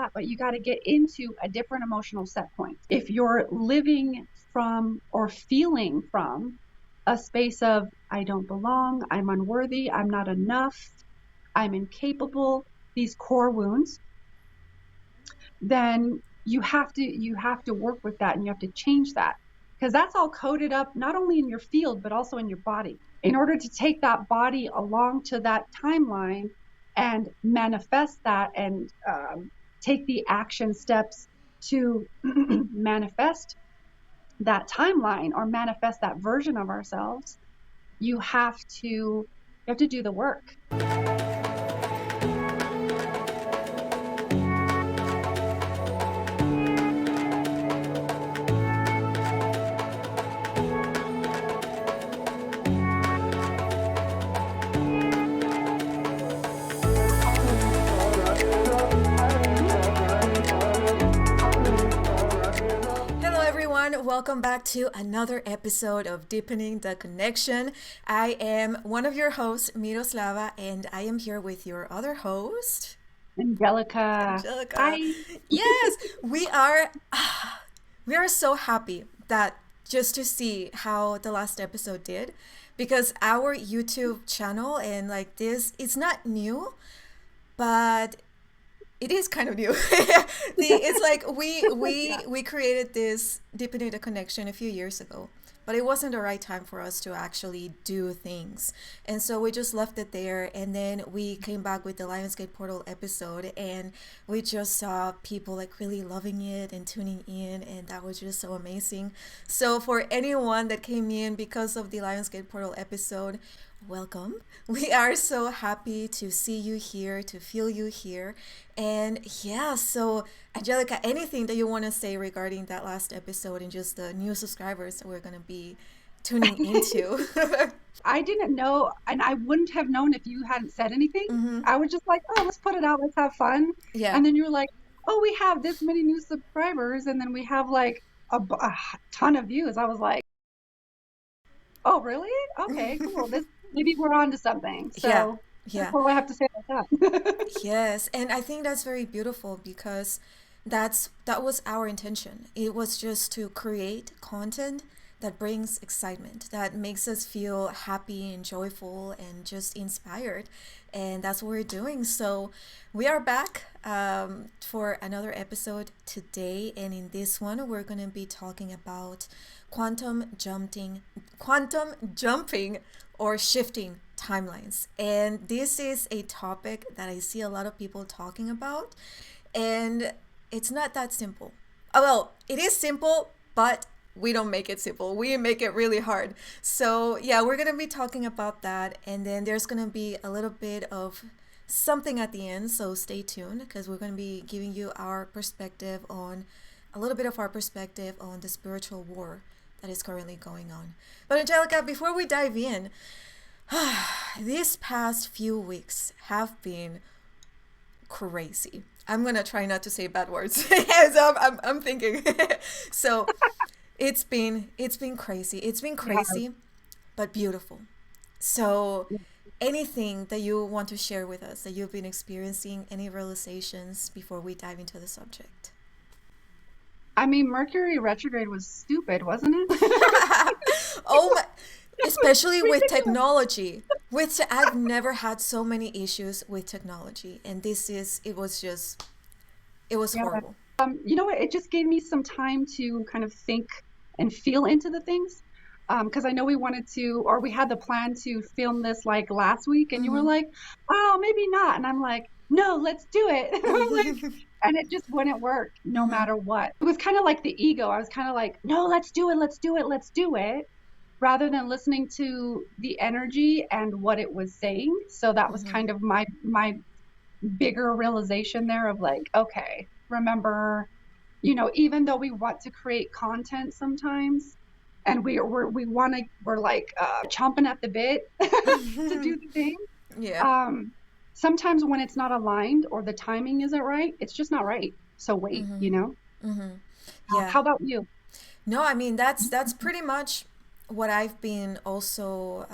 that, but you got to get into a different emotional set point. If you're living from or feeling from a space of, I don't belong, I'm unworthy, I'm not enough, I'm incapable, these core wounds, then you have to work with that, and you have to change that, because that's all coded up not only in your field but also in your body. In order to take that body along to that timeline and manifest that, and take the action steps to manifest that timeline or manifest that version of ourselves, you have to do the work. Welcome back to another episode of Deepening the Connection. I am one of your hosts, Miroslava, and I am here with your other host, Angelica. Angelica. Hi. Yes, we are so happy that just to see how the last episode did, because our YouTube channel and like this, it's not new, but it is kind of new. It's like we created this Deepening the Connection a few years ago, but it wasn't the right time for us to actually do things. And so we just left it there, and then we came back with the Lionsgate Portal episode, and we just saw people like really loving it and tuning in, and that was just so amazing. So for anyone that came in because of the Lionsgate Portal episode, welcome. We are so happy to see you here, to feel you here. And yeah, so Angelica, anything that you want to say regarding that last episode and just the new subscribers that we're going to be tuning into? I didn't know, and I wouldn't have known if you hadn't said anything. Mm-hmm. I was just like, oh, let's put it out, let's have fun. Yeah. And then you were like, oh, we have this many new subscribers, and then we have like a ton of views. I was like, oh, really? Okay, cool. Maybe we're on to something. So Yeah. that's all I have to say about that. Yes, and I think that's very beautiful because that was our intention. It was just to create content that brings excitement, that makes us feel happy and joyful and just inspired. And that's what we're doing. So we are back for another episode today. And in this one, we're going to be talking about quantum jumping or shifting timelines. And this is a topic that I see a lot of people talking about. And it's not that simple. Well, it is simple, but we don't make it simple. We make it really hard. So yeah, we're going to be talking about that. And then there's going to be a little bit of something at the end. So stay tuned, because we're going to be giving you a little bit of our perspective on the spiritual war that is currently going on. But Angelica, before we dive in, these past few weeks have been crazy. I'm going to try not to say bad words. So I'm thinking. So it's been crazy. It's been crazy, but beautiful. So anything that you want to share with us that you've been experiencing, any realizations before we dive into the subject? I mean, Mercury retrograde was stupid, wasn't it? Oh my, especially with technology. I've never had so many issues with technology, and it was horrible. You know what? It just gave me some time to kind of think and feel into the things. Because I know we had the plan to film this like last week, and you were like, oh, maybe not. And I'm like, no, let's do it. And it just wouldn't work no matter what. It was kind of like the ego. I was kind of like, no, let's do it, rather than listening to the energy and what it was saying. So that was kind of my bigger realization there of like, okay, remember, even though we want to create content sometimes, and we're like chomping at the bit to do the thing. Yeah. Sometimes when it's not aligned or the timing isn't right, it's just not right. So wait, Yeah. How about you? No, I mean, that's pretty much what I've been also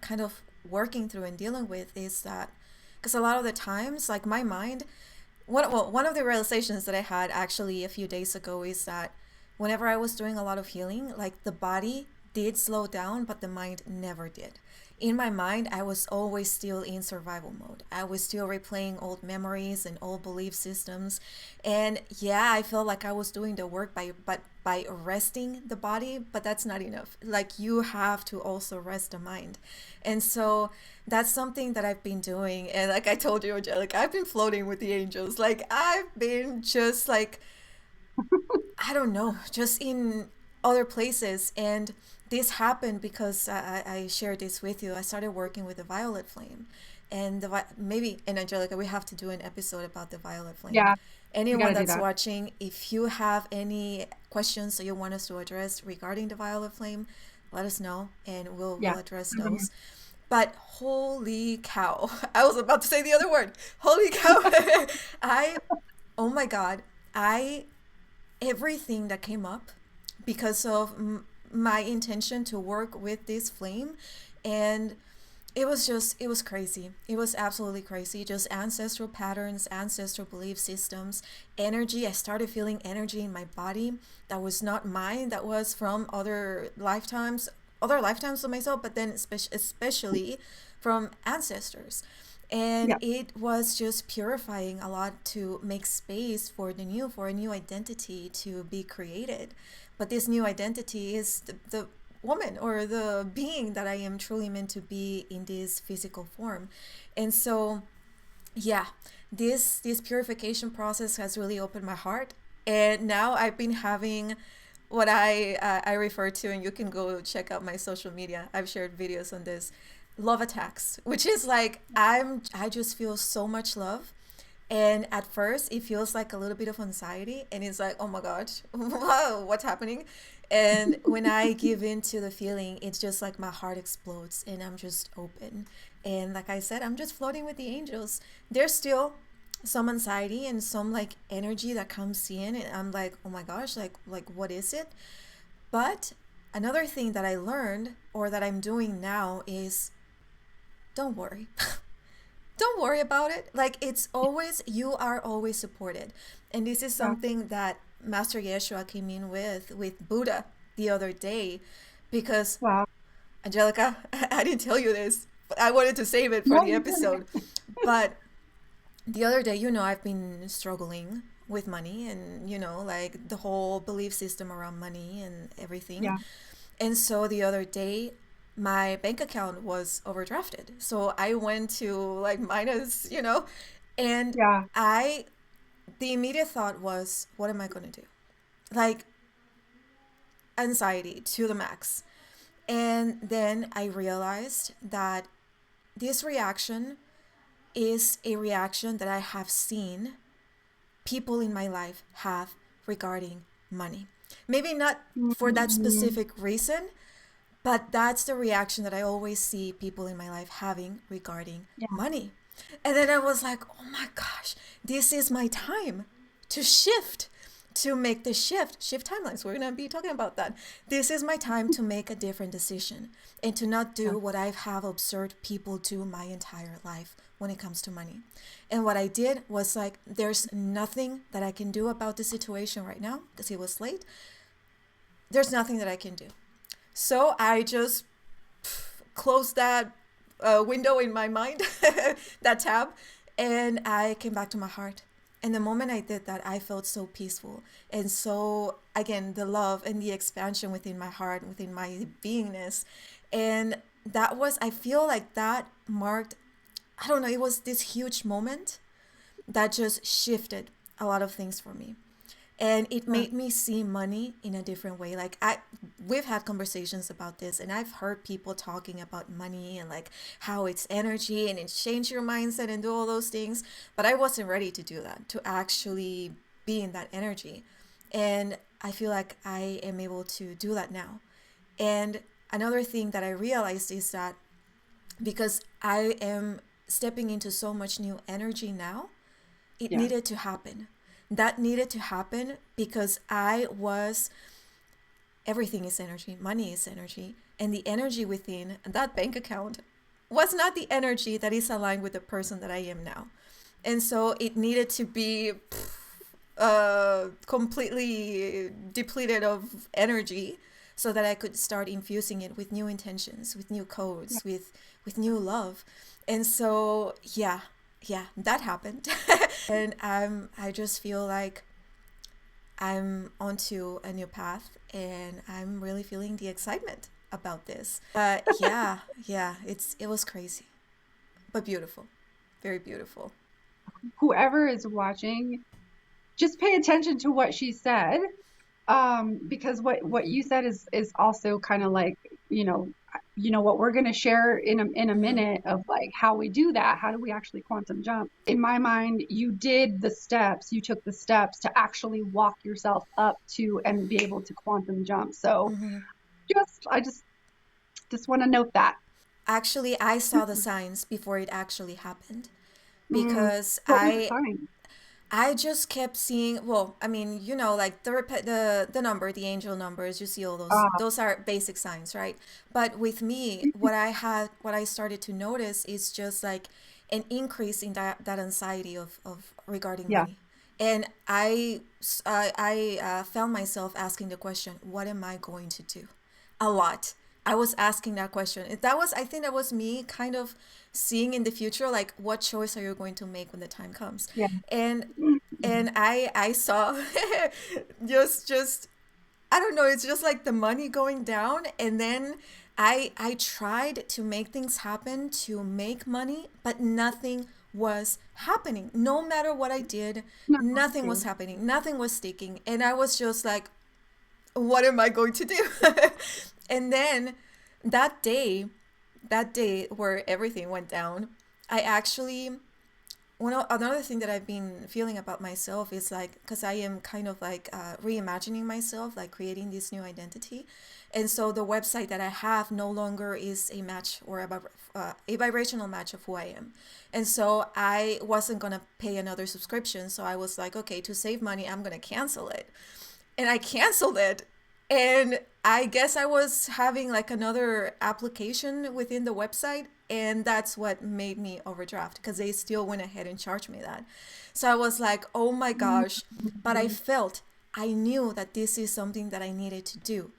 kind of working through and dealing with, is that because a lot of the times, like my mind, one of the realizations that I had actually a few days ago is that whenever I was doing a lot of healing, like the body did slow down, but the mind never did. In my mind, I was always still in survival mode. I was still replaying old memories and old belief systems. And yeah, I felt like I was doing the work by resting the body, but that's not enough. Like you have to also rest the mind. And so that's something that I've been doing. And like I told you, Angelica, I've been floating with the angels. Like I've been just like, I don't know, just in other places. And this happened because I shared this with you. I started working with the violet flame. And maybe, and Angelica, we have to do an episode about the violet flame. Yeah, we got Anyone to do that's that. watching, if you have any questions that you want us to address regarding the violet flame, let us know and we'll Yeah. address Mhm. those. But holy cow, I was about to say the other word. Holy cow. I, oh my God, I everything that came up because of my intention to work with this flame. And it was crazy. It was absolutely crazy. Just ancestral patterns, ancestral belief systems, energy. I started feeling energy in my body that was not mine, that was from other lifetimes of myself, but then especially from ancestors. And Yeah. it was just purifying a lot to make space for the new, for a new identity to be created. But this new identity is the woman or the being that I am truly meant to be in this physical form. And so, yeah, this purification process has really opened my heart. And now I've been having what I refer to, and you can go check out my social media. I've shared videos on this, love attacks, which is like I just feel so much love. And at first, it feels like a little bit of anxiety, and it's like, oh my gosh, wow, what's happening? And when I give in to the feeling, it's just like my heart explodes, and I'm just open. And like I said, I'm just floating with the angels. There's still some anxiety and some like energy that comes in, and I'm like, oh my gosh, like what is it? But another thing that I learned or that I'm doing now is don't worry. Don't worry about it. Like it's always, you are always supported. And this is Yeah. something that Master Yeshua came in with Buddha the other day because Wow. Angelica, I didn't tell you this, but I wanted to save it for No, the you didn't. episode. But the other day, you know, I've been struggling with money and, you know, like the whole belief system around money and everything. Yeah. And so the other day, my bank account was overdrafted. So I went to like minus, you know, and Yeah. I, the immediate thought was, what am I going to do? Like anxiety to the max. And then I realized that this reaction is a reaction that I have seen people in my life have regarding money. Maybe not for that Mhm. specific reason, but that's the reaction that I always see people in my life having regarding Yeah. money. And then I was like, oh my gosh, this is my time to shift, to make the shift timelines. We're going to be talking about that. This is my time to make a different decision and to not Yeah. do what I have observed people do my entire life when it comes to money. And what I did was like, there's nothing that I can do about the situation right now because it was late. There's nothing that I can do. So I just closed that window in my mind, that tab, and I came back to my heart. And the moment I did that, I felt so peaceful. And so, again, the love and the expansion within my heart, within my beingness. And that was, I feel like that marked, I don't know, it was this huge moment that just shifted a lot of things for me, and it Sure. made me see money in a different way. Like we've had conversations about this, and I've heard people talking about money and like how it's energy and it change your mindset and do all those things, but I wasn't ready to do that, to actually be in that energy. And I feel like I am able to do that now. And another thing that I realized is that because I am stepping into so much new energy now, it Yeah. needed to happen. That needed to happen because I was, everything is energy, money is energy, and the energy within that bank account was not the energy that is aligned with the person that I am now. And so it needed to be completely depleted of energy so that I could start infusing it with new intentions, with new Yeah. codes, with new love. And so yeah, that happened. And I just feel like I'm onto a new path, and I'm really feeling the excitement about this. Yeah, it was crazy, but beautiful. Very beautiful. Whoever is watching, just pay attention to what she said, because what you said is also kind of like, you know, what we're going to share in a Mm-hmm. minute of like how we do that. How do we actually quantum jump? In my mind, you did the steps, you took the steps to actually walk yourself up to and be able to quantum jump. So Mm-hmm. I just want to note that. Actually, I saw the signs before it actually happened, Mm. because What were the signs? I just kept seeing. Well, I mean, like the number, the angel numbers. You see all those. Ah, Those are basic signs, right? But with me, what I started to notice is just like an increase in that anxiety of regarding yeah. money. And I found myself asking the question, what am I going to do? A lot. I was asking that question. I think that was me kind of seeing in the future, like, what choice are you going to make when the time comes? Yeah. And Mhm. I saw just I don't know, it's just like the money going down. And then I tried to make things happen to make money, but nothing was happening. No matter what I did, No, nothing was okay. happening. Nothing was sticking. And I was just like, what am I going to do? And then that day, that day where everything went down, I actually another thing that I've been feeling about myself is like, because I am kind of like reimagining myself, like creating this new identity. And so the website that I have no longer is a match or a vibrational match of who I am. And so I wasn't going to pay another subscription. So I was like, okay, to save money, I'm going to cancel it. And I canceled it. And I guess I was having like another application within the website, and that's what made me overdraft, because they still went ahead and charged me that. So I was like, oh my gosh. But I knew that this is something that I needed to do.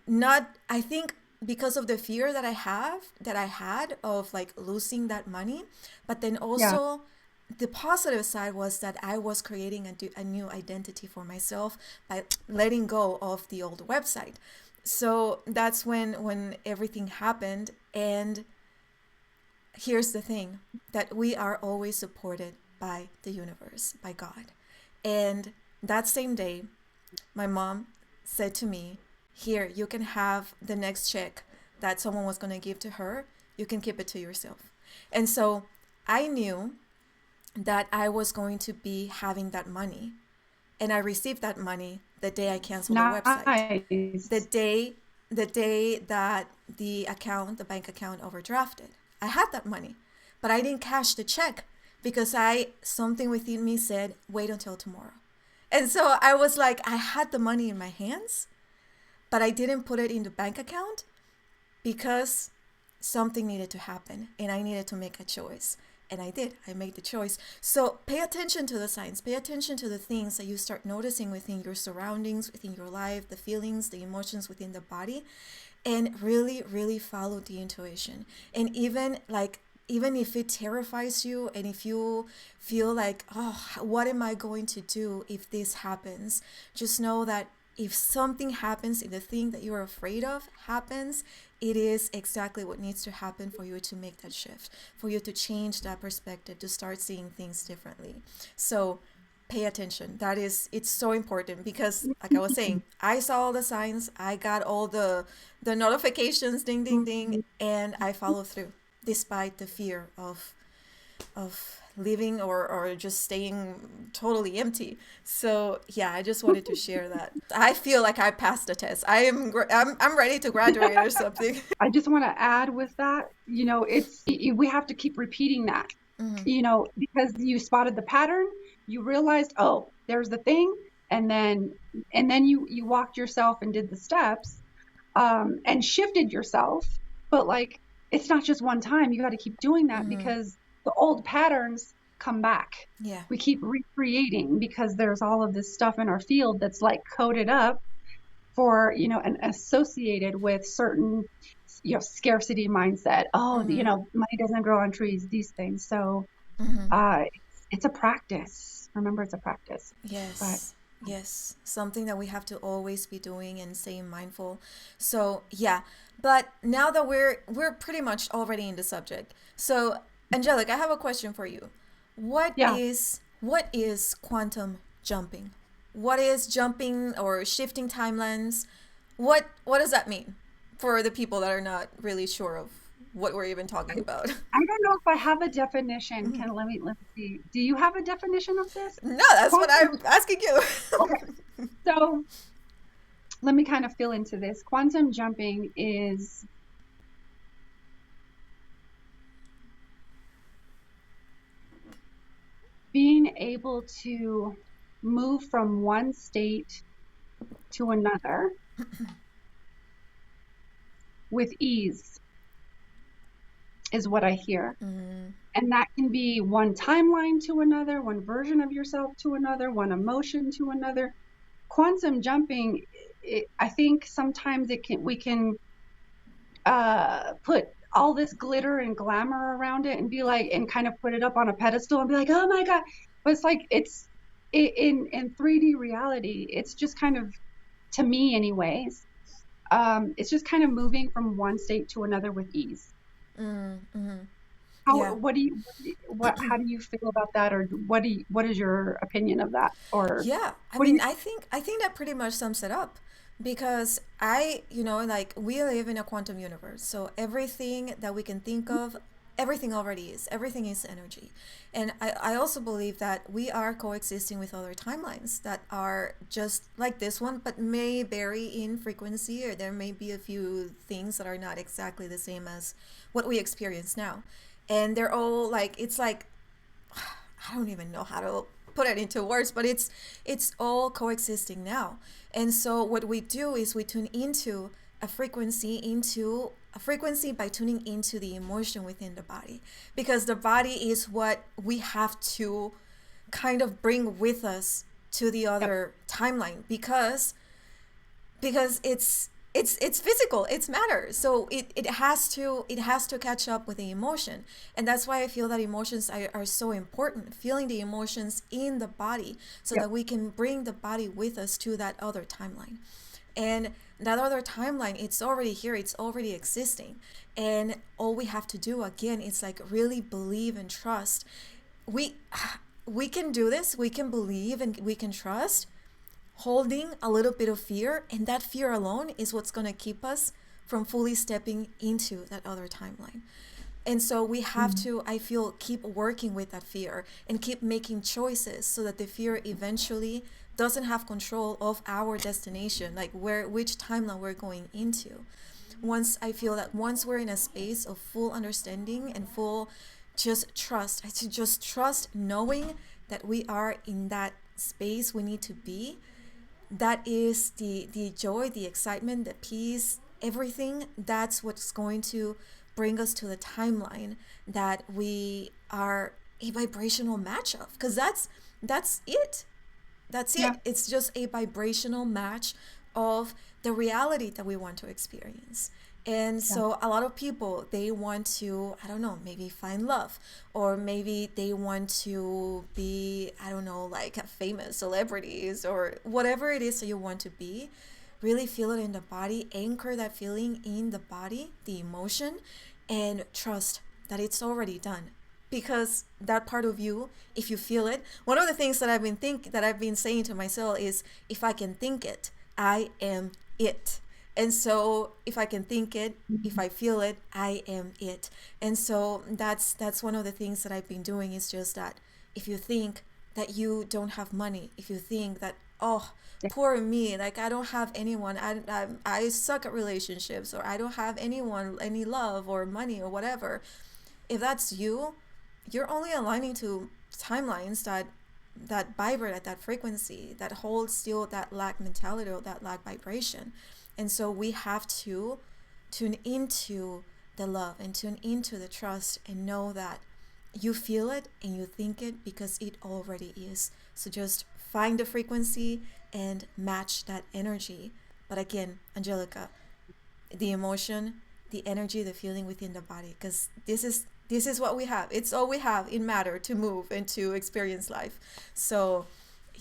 Not, I think, because of the fear that I had of like losing that money, but then Yeah. also the positive side was that I was creating a new identity for myself by letting go of the old website. So that's when everything happened. And here's the thing, that we are always supported by the universe, by God. And that same day, my mom said to me, here, you can have the next check that someone was going to give to her. You can keep it to yourself. And so I knew that I was going to be having that money. And I received that money the day I canceled the website. The Nice. day the day that the bank account overdrafted. I had that money, but I didn't cash the check because I something within me said, wait until tomorrow. And so I was like, I had the money in my hands, but I didn't put it in the bank account because something needed to happen and I needed to make a choice. And I did. I made the choice. So pay attention to the signs. Pay attention to the things that you start noticing within your surroundings, within your life, the feelings, the emotions within the body, and really, really follow the intuition. And even if it terrifies you, and if you feel like, oh, what am I going to do if this happens? Just know that if something happens, if the thing that you're afraid of happens, it is exactly what needs to happen for you to make that shift, for you to change that perspective, to start seeing things differently. So pay attention. It's so important, because like I was saying, I saw all the signs, I got all the notifications, ding ding ding, and I followed through despite the fear of leaving, or just staying totally empty. So yeah, I just wanted to share that. I feel like I passed the test. I'm ready to graduate or something. I just want to add with that, we have to keep repeating that, Hmm. because you spotted the pattern, you realized, oh, there's the thing, and then you walked yourself and did the steps, and shifted yourself. But like, it's not just one time. You got to keep doing that Hmm. because the old patterns come back. Yeah. We keep recreating because there's all of this stuff in our field that's like coded up for, and associated with certain, scarcity mindset. Oh, Mm-hmm. money doesn't grow on trees, these things. So, Mm-hmm. it's a practice. Remember, it's a practice. But Yes, yes, something that we have to always be doing and staying mindful. So yeah, but now that we're pretty much already in the subject. So Angelic, I have a question for you. yeah, What is quantum jumping? What is jumping or shifting timelines? What does that mean for the people that are not really sure of what we're even talking about? I don't know if I have a definition. Let me see. Do you have a definition of this? No, that's what Quantum. I'm asking you. Okay. So let me kind of fill into this. Quantum jumping is being able to move from one state to another with ease, is what I hear. Mm, And that can be one timeline to another, one version of yourself to another, one emotion to another. Quantum jumping, I think sometimes we can put all this glitter and glamour around it and be like, and kind of put it up on a pedestal and be like, oh my God. But it's like, in 3D reality, it's just kind of, to me anyways, it's just kind of moving from one state to another with ease. mm, mm. How, Yeah. how do you feel about that? Or what is your opinion of that? Or Yeah, I what do mean, you, I think that pretty much sums it up because like we live in a quantum universe. So everything that we can think of, everything already is. Everything is energy. And I also believe that we are coexisting with other timelines that are just like this one, but may vary in frequency, or there may be a few things that are not exactly the same as what we experience now. And they're all like, it's like I don't even know how to put it into words, but it's all coexisting now. And so what we do is we tune into a frequency by tuning into the emotion within the body, because the body is what we have to kind of bring with us to the yep, other timeline, because it's physical, it's matter, so it has to catch up with the emotion. And that's why I feel that emotions are so important, feeling the emotions in the body so yep, that we can bring the body with us to that other timeline. And that other timeline, it's already here, it's already existing. And all we have to do again is like really believe and trust. We we can do this, we can believe and we can trust, holding a little bit of fear, and that fear alone is what's going to keep us from fully stepping into that other timeline. And so we have mm, to, I feel, keep working with that fear and keep making choices so that the fear eventually doesn't have control of our destination, like which timeline we're going into. Once I feel that once we're in a space of full understanding and full just trust, I to just trust knowing that we are in that space we need to be, that is the joy, the excitement, the peace, everything. That's what's going to bring us to the timeline that we are a vibrational match of, because that's it. That's yeah, it. It's just a vibrational match of the reality that we want to experience. And yeah, so a lot of people, they want to, I don't know, maybe find love, or maybe they want to be, I don't know, like famous celebrities or whatever it is that you want to be. Really feel it in the body, anchor that feeling in the body, the emotion, and trust that it's already done. Because that part of you, if you feel it, one of the things that I've been saying to myself is, if I can think it, I am it. And so if I can think it, if mhm, I feel it, I am it. And so that's one of the things that I've been doing, is just that if you think that you don't have money, if you think that, oh, yeah, poor me, like I don't have anyone, I suck at relationships, or I don't have anyone, any love or money or whatever, if that's you, you're only aligning to timelines that vibrate at that frequency, that hold still that lack mentality or that lack vibration. And so we have to tune into the love and tune into the trust and know that you feel it and you think it because it already is. So just find the frequency and match that energy. But again, Angelica, the emotion, the energy, the feeling within the body, because this is what we have. It's all we have in matter to move and to experience life. So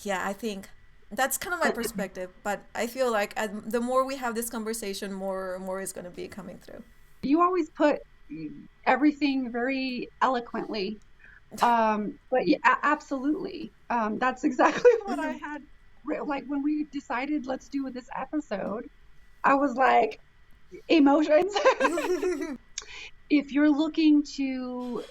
yeah, I think that's kind of my But perspective, but I feel like the more we have this conversation, more is going to be coming through. you always put everything very eloquently. But yeah, absolutely. That's exactly what I had. Like when we decided let's do this episode, I was like, emotions. If you're looking to,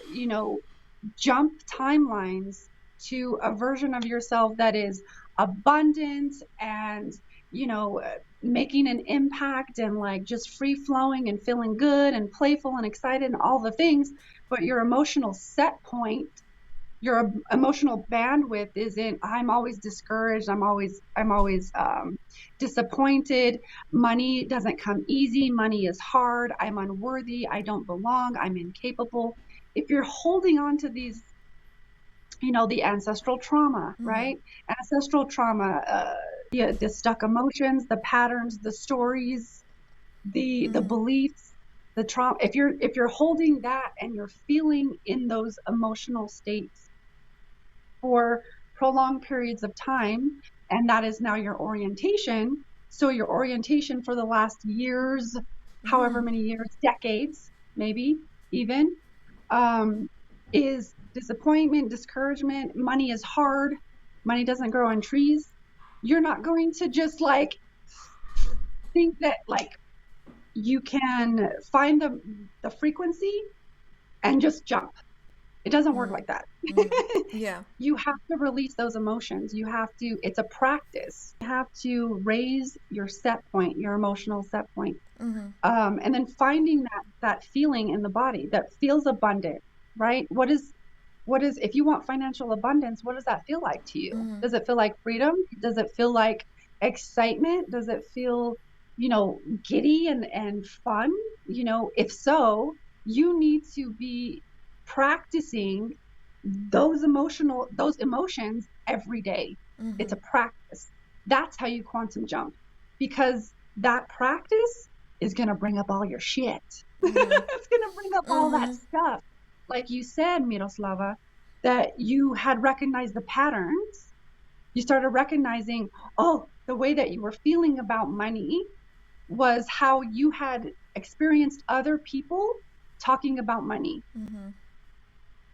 jump timelines to a version of yourself that is abundant and, making an impact and like just free flowing and feeling good and playful and excited and all the things, but your emotional set point, your emotional bandwidth is in, I'm always discouraged, I'm always disappointed, money doesn't come easy, money is hard, I'm unworthy, I don't belong, I'm incapable. If you're holding on to these, the ancestral trauma, Mm-hmm. right? Ancestral trauma, the stuck emotions, the patterns, the stories, the Mm-hmm. beliefs, the trauma, if you're holding that and you're feeling in those emotional states for prolonged periods of time, and that is now your orientation. So your orientation for the last years, Mm-hmm. however many years, decades, maybe even, um, is disappointment, discouragement. Money is hard. Money doesn't grow on trees. You're not going to just like think that like you can find the frequency and just jump. It doesn't work like that. Mm-hmm. Yeah. You have to release those emotions. It's a practice. You have to raise your set point, your emotional set point. Mm-hmm. And then finding that feeling in the body that feels abundant, right? If you want financial abundance, what does that feel like to you? Mm-hmm. Does it feel like freedom? Does it feel like excitement? Does it feel, giddy and fun? If so, you need to be practicing those emotions every day. It's Mm-hmm. a practice. That's how you quantum jump, because that practice is going to bring up all your shit. Mm-hmm. It's going to bring up all that Mm-hmm. stuff. Like you said, Miroslava, that you had recognized the patterns. You started recognizing, oh, the way that you were feeling about money was how you had experienced other people talking about money, Mm-hmm.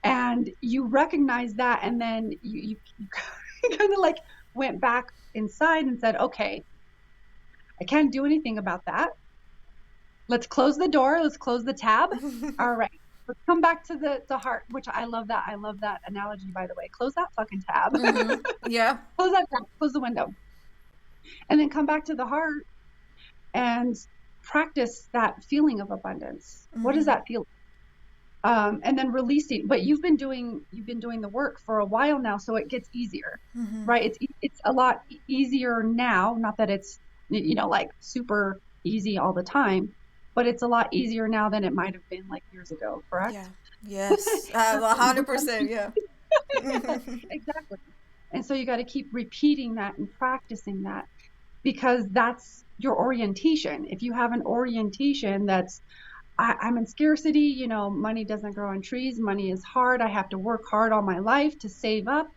and you recognize that, and then you kind of like went back inside and said, okay, I can't do anything about that. Let's close the door, let's close the tab. All right, let's come back to the heart, which I love that analogy, by the way. Close that fucking tab. Mm-hmm. Yeah. Close that tab, close the window, and then come back to the heart and practice that feeling of abundance. What does Mm-hmm. that feel? And then releasing. But you've been doing the work for a while now, so it gets easier, Mm-hmm. right? It's a lot easier now. Not that it's like super easy all the time, but it's a lot easier now than it might have been like years ago. Correct? Yeah. Yes. You gotta 100%. keep Yeah. exactly. And so you got to keep repeating that and practicing that, because that's your orientation. If you have an orientation that's I'm in scarcity, money doesn't grow on trees, money is hard, I have to work hard all my life to save up,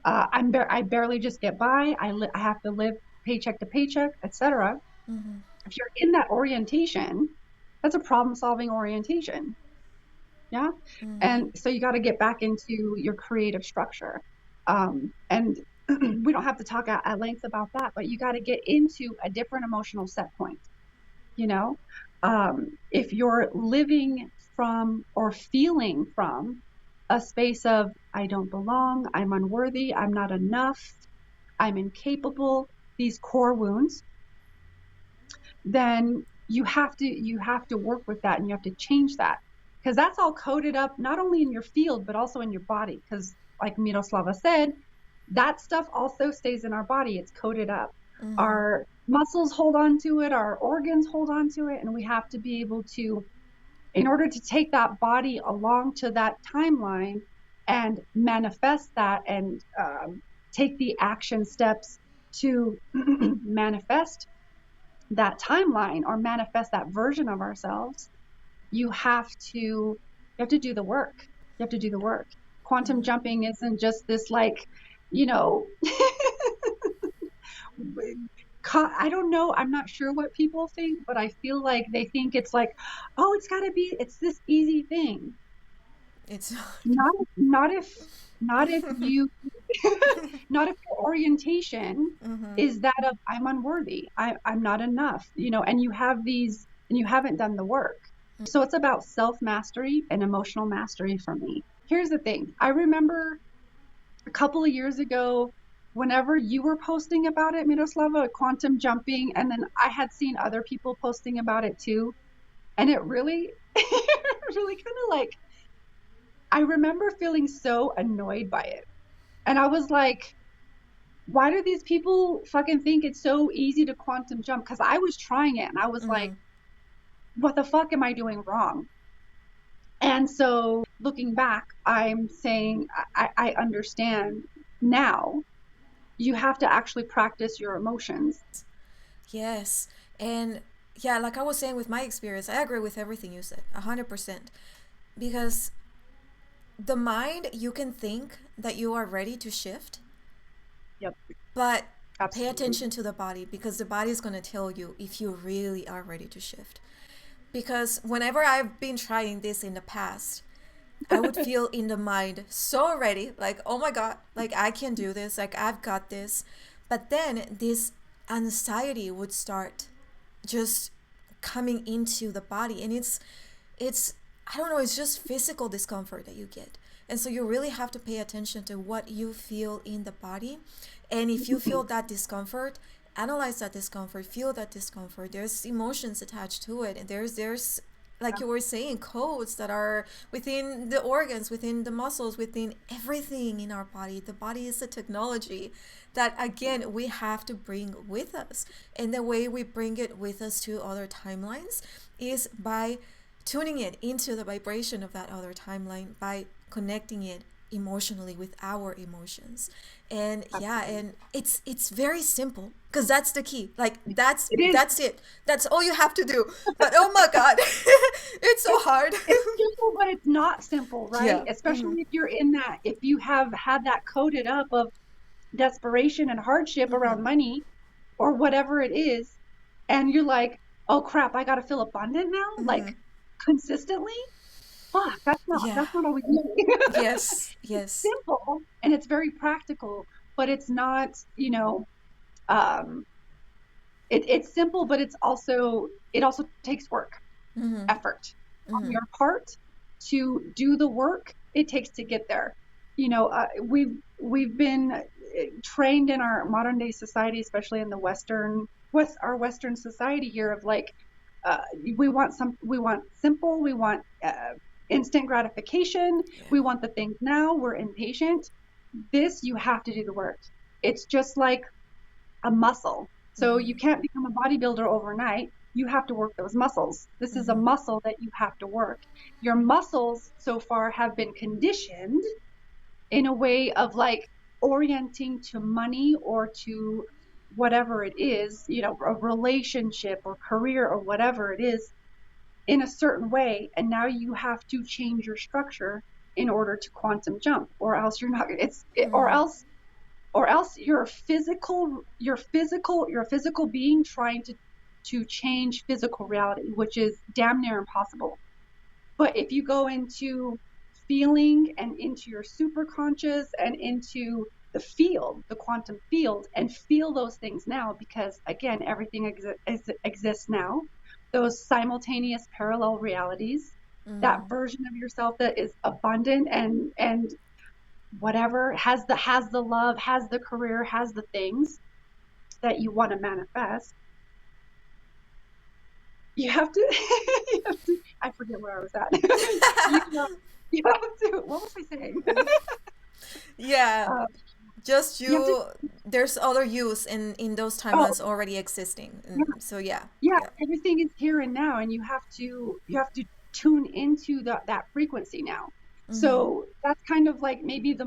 I barely just get by, I have to live paycheck to paycheck, etc. Mm-hmm. If you're in that orientation, that's a problem solving orientation. Yeah. Mm-hmm. And so you got to get back into your creative structure. And we don't have to talk at length about that, but you got to get into a different emotional set point. You know, if you're living from or feeling from a space of, I don't belong, I'm unworthy, I'm not enough, I'm incapable, these core wounds, then you have to work with that, and you have to change that, because that's all coded up not only in your field but also in your body, because like Miroslava said, that stuff also stays in our body. It's coded up. Mm-hmm. Our muscles hold on to it, our organs hold on to it, and we have to be able to, in order to take that body along to that timeline, and manifest that, and take the action steps to manifest that timeline or manifest that version of ourselves, you have to do the work. You have to do the work. Quantum jumping isn't just this like, you know, I don't know. I'm not sure what people think, but I feel like they think it's like, oh, it's this easy thing. It's Not, not if, not if you, not if your orientation is that of I'm unworthy, I'm not enough, and you have these, and you haven't done the work. So it's about self mastery and emotional mastery for me. Here's the thing. I remember a couple of years ago, whenever you were posting about it, Miroslava, quantum jumping, and then I had seen other people posting about it too. And it really, really kind of like, I remember feeling so annoyed by it. And I was like, why do these people fucking think it's so easy to quantum jump? Because I was trying it and I was like, what the fuck am I doing wrong? And so looking back, I'm saying I understand now. You have to actually practice your emotions. yes. And yeah, like I was saying with my experience, I agree with everything you said, 100%. Because the mind, you can think that you are ready to shift, Yep, but pay absolutely. attention to the body because the body is going to tell you if you really are ready to shift. Because whenever I've been trying this in the past, I would feel in the mind so ready, like, oh my God, like I can do this, like I've got this. But then this anxiety would start just coming into the body. And it's, I don't know, it's just physical discomfort that you get. And so you really have to pay attention to what you feel in the body. And if you feel that discomfort, analyze that discomfort, feel that discomfort. There's emotions attached to it. And there's like you were saying, codes that are within the organs, within the muscles, within everything in our body. The body is a technology that, again, we have to bring with us. And the way we bring it with us to other timelines is by tuning it into the vibration of that other timeline, by connecting it emotionally with our emotions. And yeah, Absolutely. and it's very simple because that's the key. Like It is. that's it. That's all you have to do. But oh my God, it's so hard. It's simple, but it's not simple, right? Yeah. Especially if you're in that, if you have had that coded up of desperation and hardship around money or whatever it is, and you're like, oh crap, I gotta feel abundant now, like consistently. Fuck, Yeah. that's not always easy. Yes. It's Yes. simple and it's very practical, but it's not, um, it's simple, but it also takes work, effort on your part to do the work it takes to get there. We've been trained in our modern day society, especially in the our Western society here, of like, uh, we want simple, we want instant gratification, Yeah. we want the things now, we're impatient. This, you have to do the work. It's just like a muscle. So you can't become a bodybuilder overnight. You have to work those muscles. This is a muscle that you have to work. Your muscles so far have been conditioned in a way of like orienting to money or to whatever it is, a relationship or career or whatever it is, in a certain way. And now you have to change your structure in order to quantum jump, or else you're not, or else you're a physical being trying to change physical reality, which is damn near impossible. But if you go into feeling and into your superconscious and into the quantum field, and feel those things now, because again, everything exists now, those simultaneous parallel realities, that version of yourself that is abundant and whatever, has the love, has the career, has the things that you want to manifest. You have to, you have to, I forget where I was at. you, have, you have to, what was I saying? Yeah. uh, Just you have to, you. There's other use in those oh, timelines already existing. yeah, And so yeah. yeah, Yeah. everything is here and now, and you have to tune into that frequency now. So that's kind of like maybe the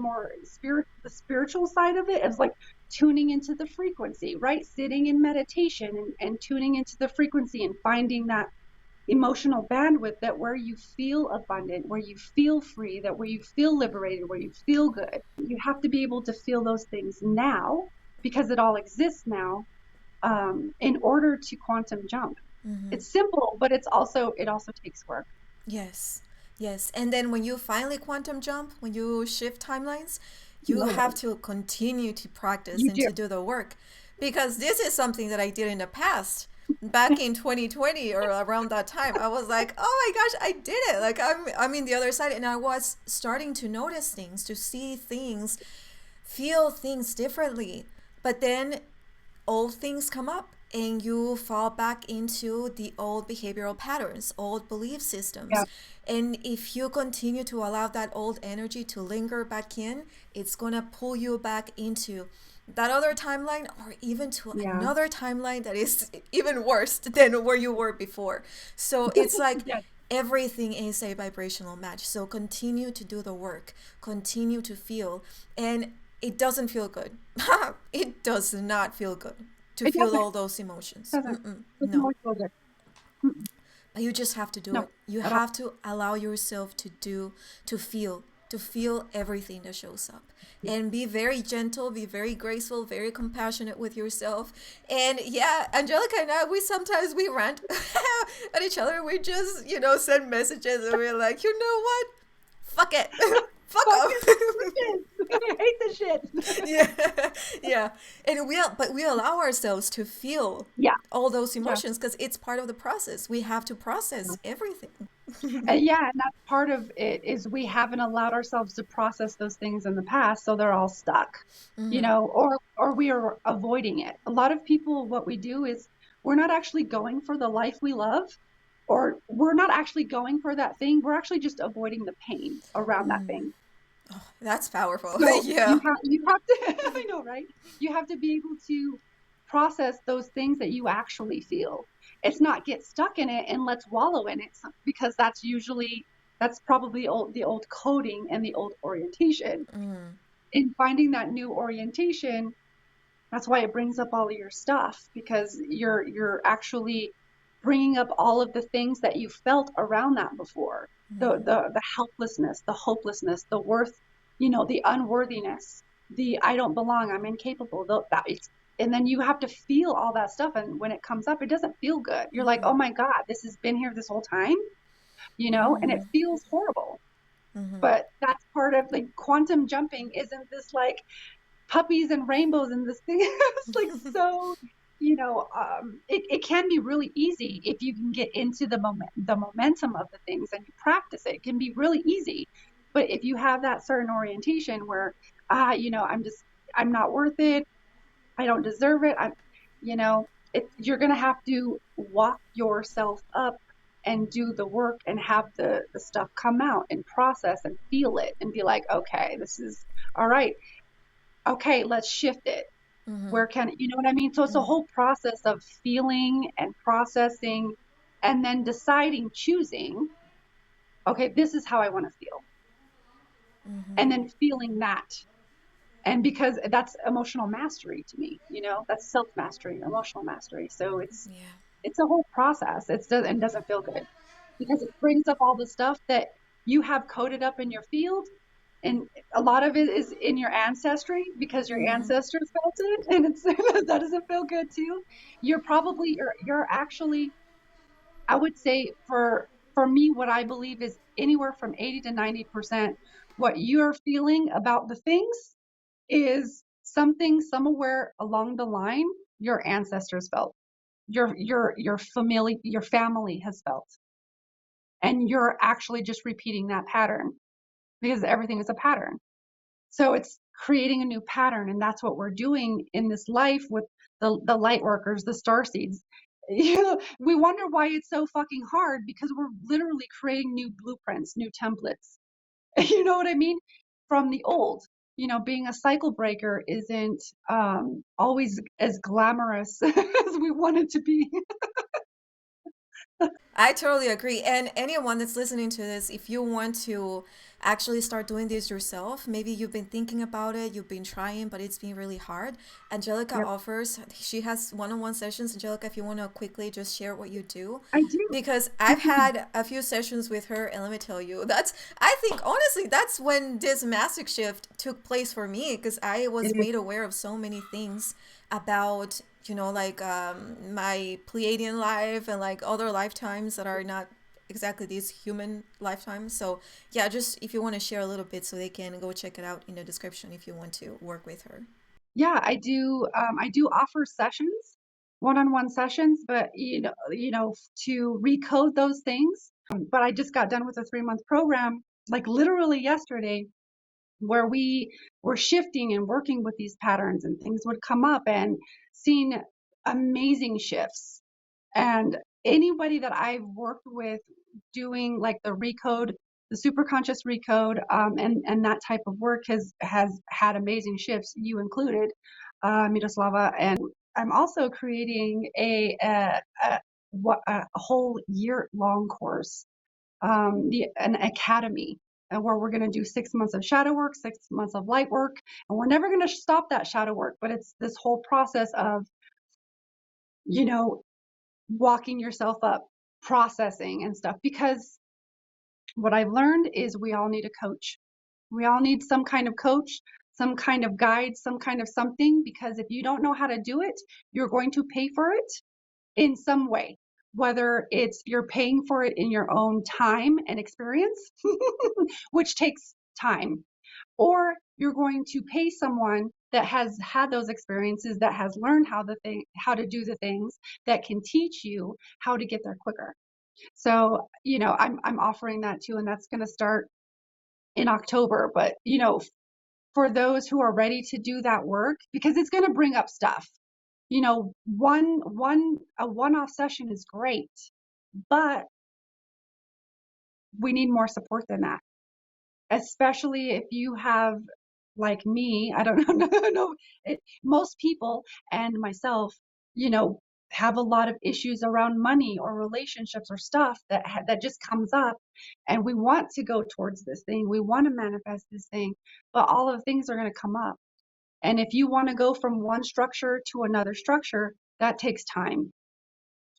spiritual side of it is like tuning into the frequency, right? Sitting in meditation and tuning into the frequency and finding that emotional bandwidth, that where you feel abundant, where you feel free, that where you feel liberated, where you feel good. You have to be able to feel those things now because it all exists now, in order to quantum jump. It's simple, but it also takes work. Yes, yes. And then when you finally quantum jump, when you shift timelines, you have to continue to practice You and do. to do the work. Because this is something that I did in the past. Back in 2020 or around that time, I was like, oh my gosh, I did it. Like I'm in the other side, and I was starting to notice things, to see things, feel things differently. But then old things come up and you fall back into the old behavioral patterns, old belief Yeah, systems. And if you continue to allow that old energy to linger back in, it's going to pull you back into that other timeline or even to yeah, another timeline that is even worse than where you were before. So it's like yeah. everything is a vibrational match. So continue to do the work, continue to feel, and it doesn't feel good. It does not feel good to It feel doesn't. all those emotions. Doesn't. Doesn't No. always feel good. Mm-mm. But you just have to do No, it. You at all. have to allow yourself to feel everything that shows up. And be very gentle, be very graceful, very compassionate with yourself. And yeah, Angelica and I, we sometimes we rant at each other. We just, send messages and we're like, you know what? Fuck it. Fuck Fuck off. it. I hate this shit. Yeah, yeah, and but we allow ourselves to feel Yeah, all those yeah. emotions because it's part of the process. We have to process everything. Yeah, and that's part of it is we haven't allowed ourselves to process those things in the past, so they're all stuck, or we are avoiding it. A lot of people, what we do is we're not actually going for the life we love, or we're not actually going for that thing. We're actually just avoiding the pain around that thing. That's powerful. So Yeah. you have to, I know, right? You have to be able to process those things that you actually feel. It's not get stuck in it and let's wallow in it, because that's probably the old coding and the old orientation. In finding that new orientation, that's why it brings up all of your stuff, because you're actually bringing up all of the things that you felt around that before. The helplessness, the hopelessness, the worth, the unworthiness, the I don't belong, I'm incapable. And then you have to feel all that stuff, and when it comes up, it doesn't feel good. You're like, oh my God, this has been here this whole time, and it feels horrible. But that's part of like quantum jumping. Isn't this like puppies and rainbows and this thing? It's like so, it can be really easy if you can get into the momentum of the things and you practice it. It can be really easy. But if you have that certain orientation where, I'm not worth it, I don't deserve it, you're going to have to walk yourself up and do the work and have the stuff come out and process and feel it and be like, okay, this is all right. Okay, let's shift it. Where can, you know what I mean? So it's a whole process of feeling and processing and then deciding, choosing, okay, this is how I want to feel. And then feeling that. And because that's emotional mastery to me, that's self mastery, emotional mastery. So Yeah. it's a whole process. And doesn't feel good because it brings up all the stuff that you have coded up in your field, and a lot of it is in your ancestry because your ancestors felt it, and it's that doesn't feel good too. You're actually, I would say, for me, what I believe is anywhere from 80 to 90% what you're feeling about the things is something somewhere along the line your ancestors felt, your family has felt, and you're actually just repeating that pattern because everything is a pattern. So it's creating a new pattern, and that's what we're doing in this life with the light workers, the star seeds. We wonder why it's so fucking hard because we're literally creating new blueprints, new templates. You know what I mean? From the old. Being a cycle breaker isn't always as glamorous as we want it to be. I totally agree. And anyone that's listening to this, if you want to actually start doing this yourself, maybe you've been thinking about it, you've been trying, but it's been really hard. Angelica Yep, offers, she has one on one sessions. Angelica, if you want to quickly just share what you do, I do. because I've had a few sessions with her, and let me tell you, I think honestly, that's when this massive shift took place for me, because I It was is. made aware of so many things about, like my Pleiadian life and like other lifetimes that are not exactly these human lifetimes. So yeah, just if you want to share a little bit so they can go check it out in the description if you want to work with her. Yeah, I do. I do offer sessions, one-on-one sessions, but to recode those things. But I just got done with a 3-month program, like literally yesterday, where we were shifting and working with these patterns, and things would come up, and seeing amazing shifts. And anybody that I've worked with doing like the recode, the superconscious recode, and that type of work has had amazing shifts, you included, Miroslava. And I'm also creating a whole year long course, an academy, where we're going to do 6 months of shadow work, 6 months of light work, and we're never going to stop that shadow work. But it's this whole process of, you know, walking yourself up, processing and stuff. Because what I've learned is we all need a coach. We all need some kind of coach, some kind of guide, some kind of something. Because if you don't know how to do it, you're going to pay for it in some way, whether it's you're paying for it in your own time and experience, which takes time, or you're going to pay someone that has had those experiences, that has learned how to do the things, that can teach you how to get there quicker. So, I'm offering that too, and that's going to start in October. But, for those who are ready to do that work, because it's going to bring up stuff. A one-off session is great, but we need more support than that, especially if you have, like me, I don't know, no, most people and myself, you know, have a lot of issues around money or relationships or stuff that just comes up, and we want to go towards this thing, we want to manifest this thing, but all of the things are going to come up. And if you want to go from one structure to another structure, that takes time.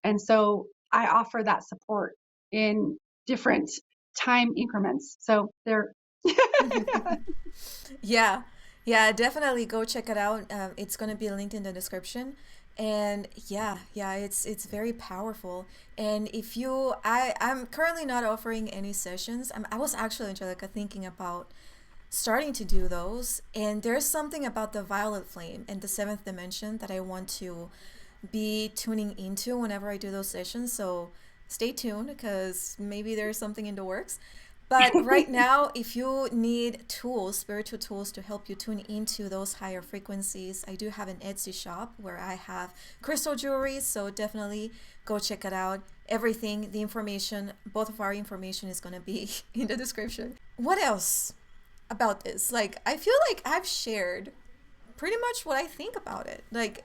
And so I offer that support in different time increments. So there. Yeah, yeah, definitely go check it out. It's gonna be linked in the description, and yeah, it's very powerful. And if you, I'm currently not offering any sessions. I was actually, Angelica, thinking about starting to do those. And there's something about the violet flame and the seventh dimension that I want to be tuning into whenever I do those sessions. So stay tuned because maybe there's something in the works. But right now, if you need tools, spiritual tools to help you tune into those higher frequencies, I do have an Etsy shop where I have crystal jewelry. So definitely go check it out. Everything, the information, both of our information is going to be in the description. What else about this? Like, I feel like I've shared pretty much what I think about it. Like,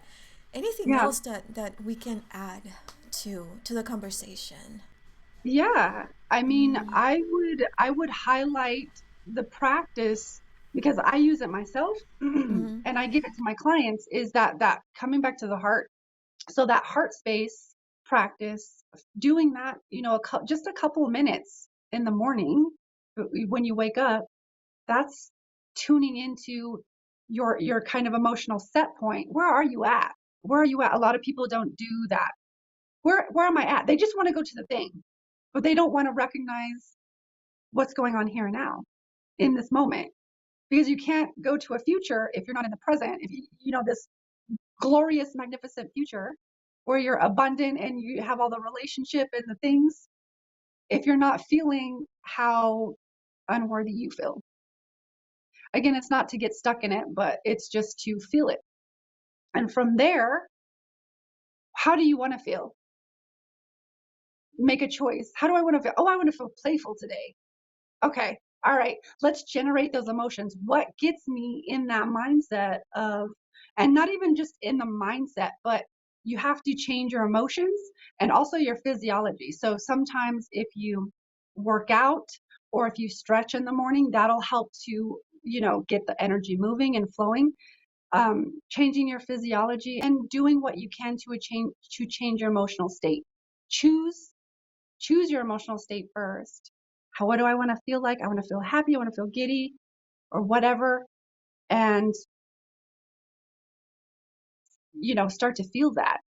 anything Yeah. else that we can add to the conversation? Yeah, I mean, Mm, I would highlight the practice, because I use it myself, and mm-hmm. I give it to my clients, is that coming back to the heart. So that heart space practice, doing that, just a couple of minutes in the morning, when you wake up, that's tuning into your kind of emotional set point. Where are you at? Where are you at? A lot of people don't do that. Where am I at? They just want to go to the thing, but they don't want to recognize what's going on here and now, in this moment. Because you can't go to a future if you're not in the present. If this glorious, magnificent future where you're abundant and you have all the relationship and the things, if you're not feeling how unworthy you feel. Again, it's not to get stuck in it, but it's just to feel it. And from there, how do you want to feel? Make a choice. How do I want to feel? Oh, I want to feel playful today. Okay. All right. Let's generate those emotions. What gets me in that mindset of, and not even just in the mindset, but, you have to change your emotions and also your physiology. So sometimes if you work out or if you stretch in the morning, that'll help to, get the energy moving and flowing. Changing your physiology and doing what you can to change your emotional state. Choose choose your emotional state first. What do I want to feel like? I want to feel happy. I want to feel giddy or whatever. And, start to feel that.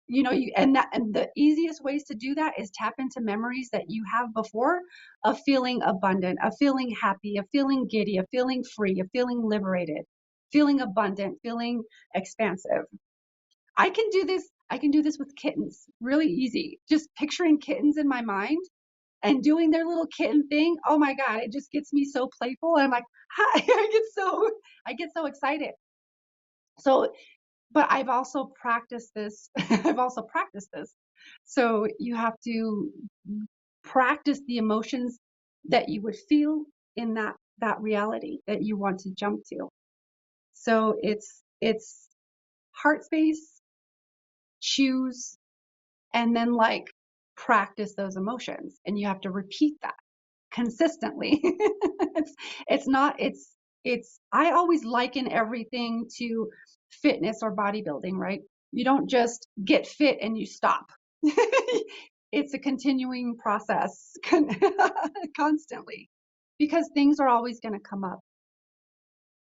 And the easiest ways to do that is tap into memories that you have before of feeling abundant, of feeling happy, of feeling giddy, of feeling free, of feeling liberated, feeling abundant, feeling expansive. I can do this with kittens. Really easy. Just picturing kittens in my mind and doing their little kitten thing. Oh my God, it just gets me so playful. And I'm like, hi, I get so excited. So, but I've also practiced this. I've also practiced this. So you have to practice the emotions that you would feel in that reality that you want to jump to. So it's heart space, choose, and then like practice those emotions. And you have to repeat that consistently. it's not it's I always liken everything to fitness or bodybuilding, right? You don't just get fit and you stop. It's a continuing process constantly, because things are always going to come up,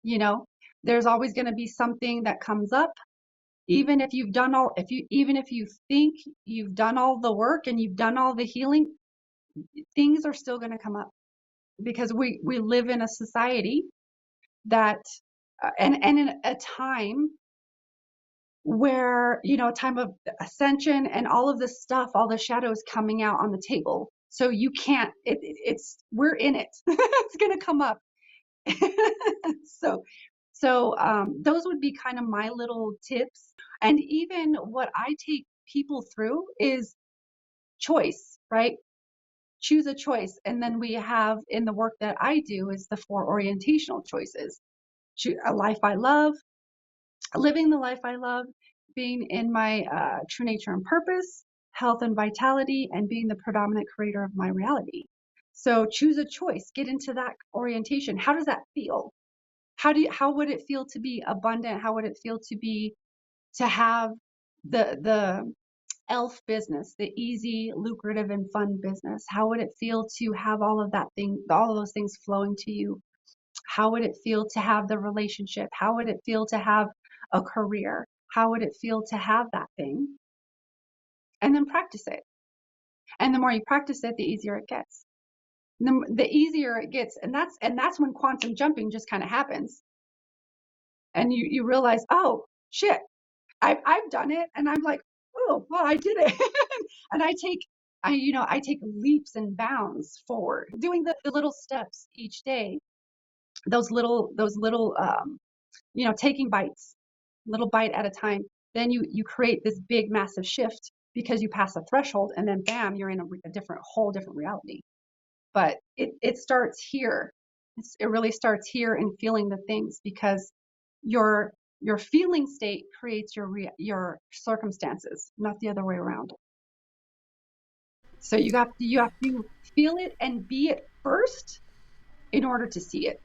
you know there's always going to be something that comes up. Even if you think you've done all the work and you've done all the healing, things are still going to come up, because we live in a society that and in a time where, a time of ascension and all of this stuff, all the shadows coming out on the table. So you can't it's we're in it. It's going to come up. so those would be kind of my little tips. And even what I take people through is choice, right? Choose a choice. And then we have, in the work that I do, is the 4 orientational choices: a life I love, living the life I love, being in my true nature and purpose, health and vitality, and being the predominant creator of my reality. So choose a choice, get into that orientation. How does that feel? How would it feel to be abundant? How would it feel to have the elf business, the easy, lucrative, and fun business? How would it feel to have all of those things flowing to you? How would it feel to have the relationship? How would it feel to have a career? How would it feel to have that thing? And then practice it. And the more you practice it, the easier it gets. The easier it gets, and that's when quantum jumping just kind of happens, and you realize, oh shit, I've done it, and I'm like, oh well, I did it. And I take leaps and bounds forward, doing the little steps each day, those little taking bites, little bite at a time. Then you create this big massive shift, because you pass a threshold, and then bam, you're in a whole different reality. But it starts here. It really starts here in feeling the things, because your your feeling state creates your circumstances, not the other way around. So you have to feel it and be it first in order to see it.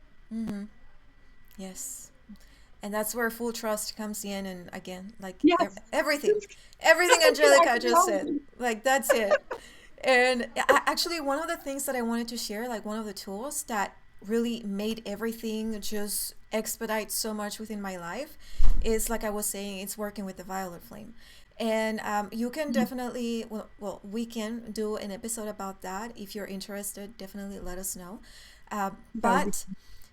Yes. And that's where full trust comes in. And again, like Yes. everything I Angelica did it just all. said, like that's it. And actually, one of the things that I wanted to share, like one of the tools that really made everything just expedite so much within my life, is like I was saying, it's working with the violet flame. And you can definitely, we can do an episode about that. If you're interested, definitely let us know. That would be But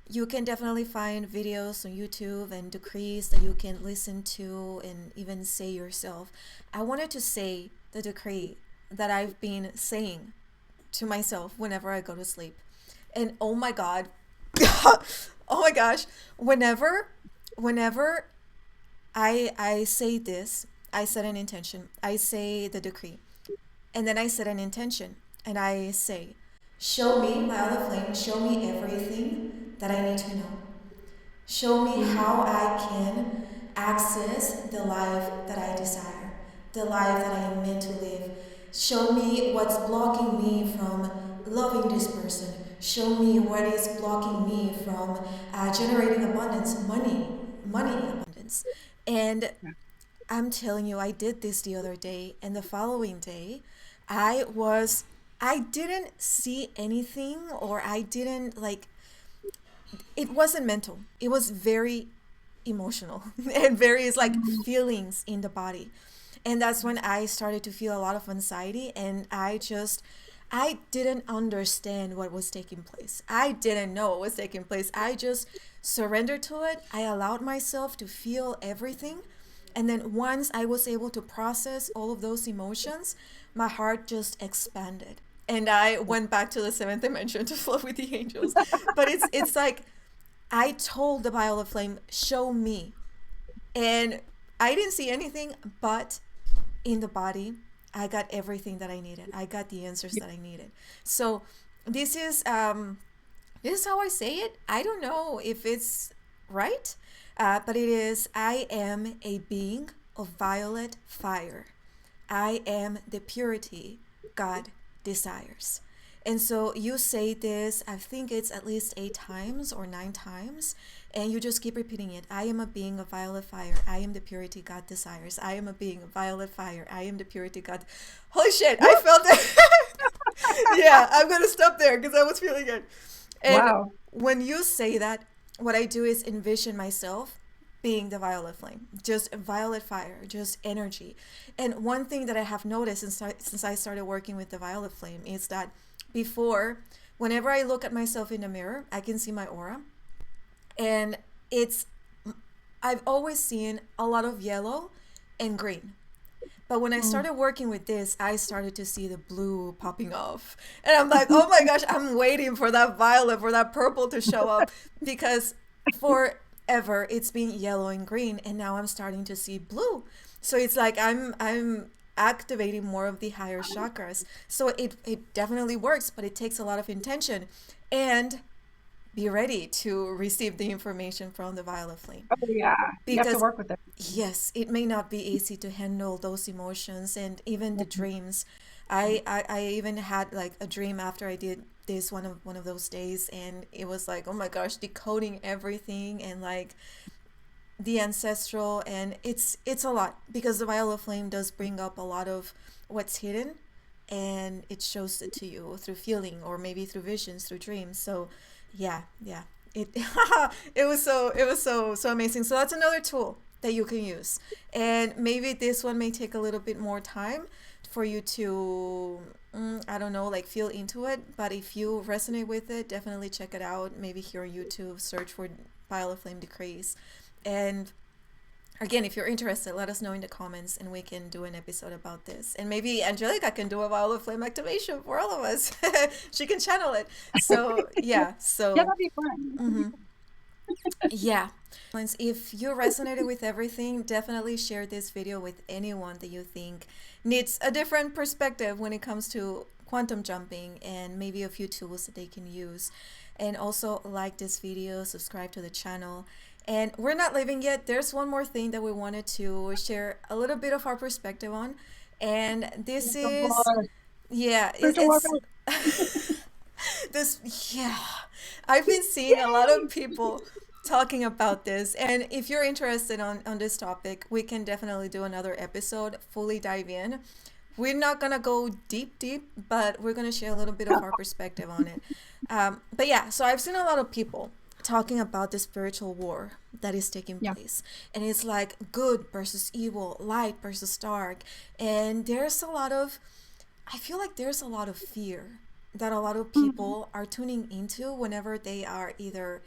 you can definitely find videos on YouTube and decrees that you can listen to and even say yourself. I wanted to say the decree that I've been saying to myself whenever I go to sleep. And oh my God, oh my gosh, whenever I say this, I set an intention. I say the decree. And then I set an intention. And I say, show me, Violet Flame, show me everything that I need to know. Show me mm, how I can access the life that I desire. the life that I am meant to live. Show me what's blocking me from loving this person. Show me what is blocking me from generating abundance, money abundance. And Yeah. I'm telling you, I did this the other day, and the following day, I was, I didn't see anything, or I didn't like, it wasn't mental. It was very emotional and various like Mm. feelings in the body. And that's when I started to feel a lot of anxiety, and I didn't understand what was taking place. I didn't know what was taking place. I just surrendered to it. I allowed myself to feel everything. And then once I was able to process all of those emotions, my heart just expanded. And I went back to the seventh dimension to flow with the angels. But it's like I told the violet flame, show me. And I didn't see anything, but in the body, I got everything that I needed. I got the answers that I needed. So this is this is how I say it. I don't know if it's right, but it is. I am a being of violet fire. I am the purity God desires. And so you say this, I think it's at least 8 times or 9 times, and you just keep repeating it. I am a being of violet fire. I am the purity God desires. I am a being of violet fire. I am the purity God. Holy shit, I felt it. Yeah, I'm going to stop there because I was feeling it. And Wow. when you say that, what I do is envision myself being the violet flame, just violet fire, just energy. And one thing that I have noticed since I started working with the violet flame is that before, whenever I look at myself in the mirror, I can see my aura. And it's, I've always seen a lot of yellow and green. But when I Mm. started working with this, I started to see the blue popping off. And I'm like, oh my gosh, I'm waiting for that violet, for that purple to show up. Because forever it's been yellow and green. And now I'm starting to see blue. So it's like I'm activating more of the higher chakras. So it definitely works, but it takes a lot of intention. And be ready to receive the information from the violet flame. Oh yeah. You have to Because work with it. yes, it may not be easy to handle those emotions and even the Mhm. dreams. I even had like a dream after I did this one of those days, and it was like, oh my gosh, decoding everything and like the ancestral, and it's a lot because the violet flame does bring up a lot of what's hidden, and it shows it to you through feeling or maybe through visions, through dreams. So yeah, yeah, it it was so amazing. So that's another tool that you can use, and maybe this one may take a little bit more time for you to I don't know, like feel into it. But if you resonate with it, definitely check it out. Maybe here on YouTube, search for violet flame decrease. And again, if you're interested, let us know in the comments and we can do an episode about this. And maybe Angelica can do a violet flame activation for all of us. She can channel it. So, yeah. Yeah, So, that'd be fun. mhm. Yeah. If you resonated with everything, definitely share this video with anyone that you think needs a different perspective when it comes to quantum jumping and maybe a few tools that they can use. And also like this video, subscribe to the channel. And we're not leaving yet. There's one more thing that we wanted to share a little bit of our perspective on. And this Oh is, boy. yeah, Spiritual it's warfare. this, yeah. I've been seeing a lot of Yay! people talking about this. And if you're interested on this topic, we can definitely do another episode, fully dive in. We're not gonna go deep, but we're gonna share a little bit of our perspective on it. But yeah, so I've seen a lot of people talking about the spiritual war that is taking Yeah. place, and it's like good versus evil, light versus dark, and there's a lot of, I feel like there's a lot of fear that a lot of Mhm. people are tuning into whenever they are either,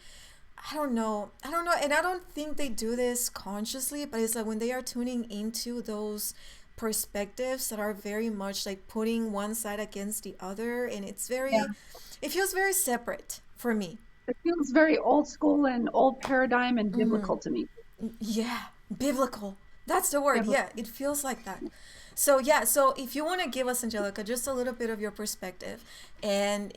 I don't know, and I don't think they do this consciously, but it's like when they are tuning into those perspectives that are very much like putting one side against the other, and Yeah. it feels very separate for me. It feels very old school and old paradigm and Mm, biblical to me. yeah, biblical. That's the word. Biblical. Yeah, it feels like that. So yeah, so if you want to give us, Angelica, just a little bit of your perspective, and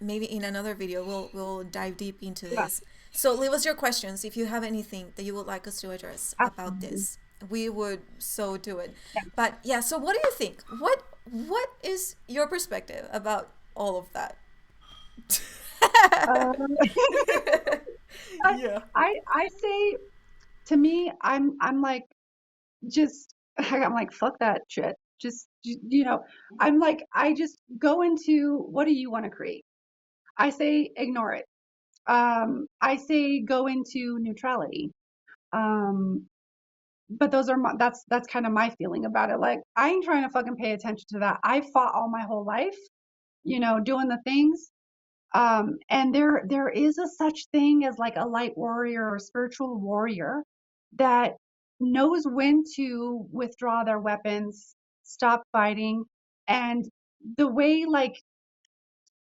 maybe in another video we'll dive deep into Yeah, this. So leave us your questions if you have anything that you would like us to address about absolutely. this. we would so do it. Yeah. But yeah, so what do you think? What is your perspective about all of that? Um, I, Yeah. I say to me, I'm like just I'm like fuck that shit. I'm like I just go into what do you want to create? I say ignore it. I say go into neutrality. Um, but that's kind of my feeling about it. Like I ain't trying to fucking pay attention to that. I fought all my whole life, doing the things. And there is a such thing as like a light warrior or spiritual warrior that knows when to withdraw their weapons, stop fighting, and the way like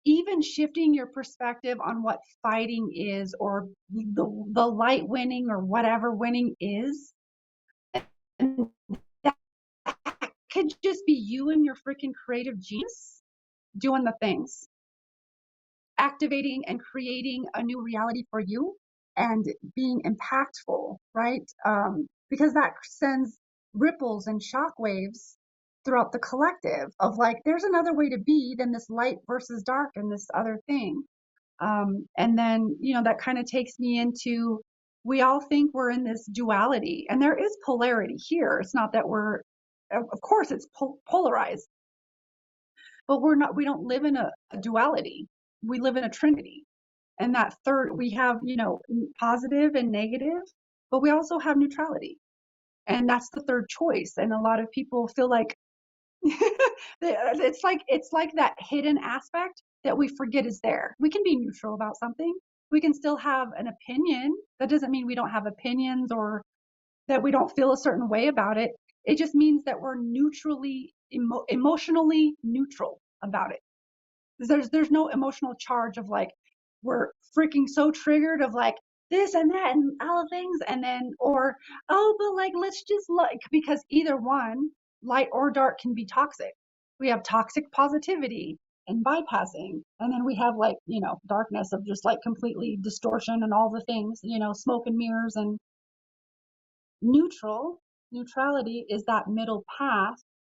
even shifting your perspective on what fighting is or the light winning or whatever winning is, and that could just be you and your freaking creative genius doing the things, activating and creating a new reality for you and being impactful, right? Because that sends ripples and shockwaves throughout the collective of like, there's another way to be than this light versus dark and this other thing. And then, that kind of takes me into we all think we're in this duality, and there is polarity here. It's not that of course, it's polarized, but we don't live in a duality. We live in a trinity. And that third, we have, positive and negative, but we also have neutrality. And that's the third choice. And a lot of people feel like it's like that hidden aspect that we forget is there. We can be neutral about something. We can still have an opinion. That doesn't mean we don't have opinions or that we don't feel a certain way about it. It just means that we're emotionally neutral about it. There's no emotional charge of like we're freaking so triggered of like this and that and all things, and then or oh but like let's just like, because either one, light or dark, can be toxic. We have toxic positivity and bypassing, and then we have like darkness of just like completely distortion and all the things, smoke and mirrors. And neutrality is that middle path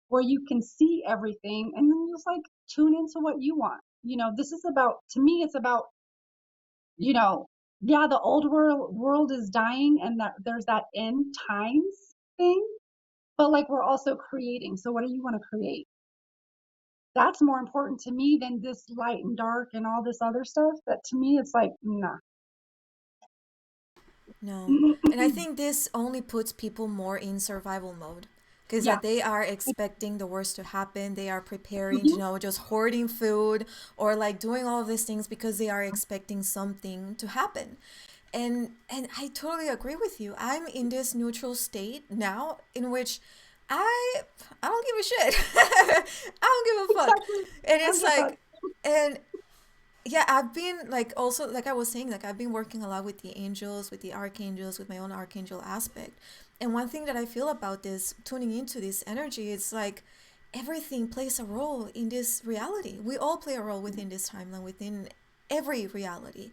where you can see everything and then just like tune into what you want. This is about, to me it's about, you know yeah, the old world is dying and that there's that end times thing, but like we're also creating. So what do you want to create? That's more important to me than this light and dark and all this other stuff. That to me it's like nah. No. And I think this only puts people more in survival mode because Yeah. that they are expecting the worst to happen. They are preparing, Mhm. just hoarding food or like doing all of these things because they are expecting something to happen. And I totally agree with you. I'm in this neutral state now in which I I don't give a shit. I don't give a fuck. Exactly. And I'm it's just like like and yeah, I've been like also like I was saying, like I've been working a lot with the angels, with the archangels, with my own archangel aspect. And one thing that I feel about this tuning into this energy, it's like everything plays a role in this reality. We all play a role within this timeline, within every reality.